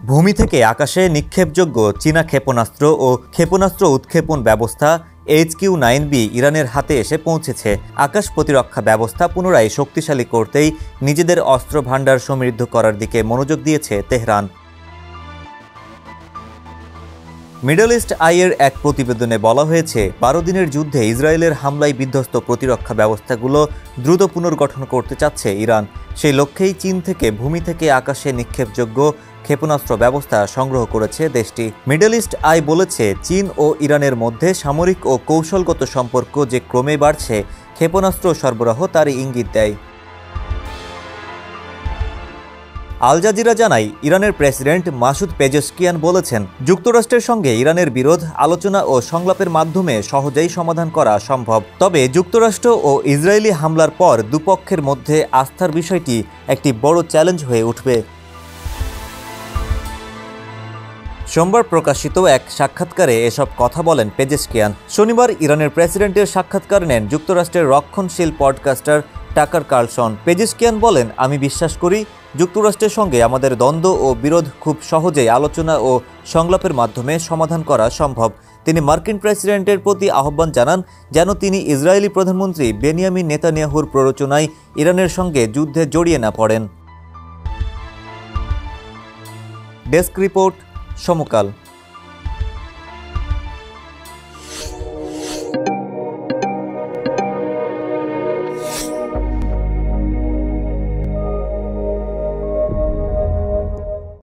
ভূমি থেকে আকাশে নিক্ষেপযোগ্য চীনা ক্ষেপণাস্ত্র ও ক্ষেপণাস্ত্র উৎক্ষেপণ ব্যবস্থা HQ-9B ইরানের হাতে এসে পৌঁছেছে। আকাশ প্রতিরক্ষা ব্যবস্থা পুনরায় শক্তিশালী করতেই নিজেদের অস্ত্র ভাণ্ডার সমৃদ্ধ করার দিকে মনোযোগ দিয়েছে তেহরান। মিডল ইস্ট আইয়ের এক প্রতিবেদনে বলা হয়েছে, 12 দিনের যুদ্ধে ইসরায়েলের হামলায় বিধ্বস্ত প্রতিরক্ষা ব্যবস্থাগুলো দ্রুত পুনর্গঠন করতে চাচ্ছে ইরান। সেই লক্ষ্যেই চীন থেকে ভূমি থেকে আকাশে নিক্ষেপযোগ্য ক্ষেপণাস্ত্র ব্যবস্থা সংগ্রহ করেছে দেশটি। মিডল ইস্ট আই বলেছে, চীন ও ইরানের মধ্যে সামরিক ও কৌশলগত সম্পর্ক যে ক্রমে বাড়ছে, ক্ষেপণাস্ত্র সরবরাহ তারই ইঙ্গিত দেয়। আল জাজিরা জানায়, ইরানের প্রেসিডেন্ট মাসুদ পেজেশকিয়ান বলেছেন, যুক্তরাষ্ট্রের সঙ্গে ইরানের বিরোধ আলোচনা ও সংলাপের মাধ্যমে সহজেই সমাধান করা সম্ভব। তবে যুক্তরাষ্ট্র ও ইসরায়েলি হামলার পর দুপক্ষের মধ্যে আস্থার বিষয়টি একটি বড় চ্যালেঞ্জ হয়ে উঠবে। সোমবার প্রকাশিত এক সাক্ষাৎকারে এসব কথা বলেন পেজেশকিয়ান। শনিবার ইরানের প্রেসিডেন্টের সাক্ষাৎকার নেন যুক্তরাষ্ট্রের রক্ষণশীল পডকাস্টার টাকার কার্লসন। পেজেশকিয়ান বলেন, আমি বিশ্বাস করি যুক্তরাষ্ট্রের সঙ্গে আমাদের দ্বন্দ্ব ও বিরোধ খুব সহজেই আলোচনা ও সংলাপের মাধ্যমে সমাধান করা সম্ভব। তিনি মার্কিন প্রেসিডেন্টের প্রতি আহ্বান জানান যেন তিনি ইসরায়েলি প্রধানমন্ত্রী বেনিয়ামিন নেতানিয়াহুর প্ররোচনায় ইরানের সঙ্গে যুদ্ধে জড়িয়ে না পড়েন। ডেস্ক রিপোর্ট, সমকাল।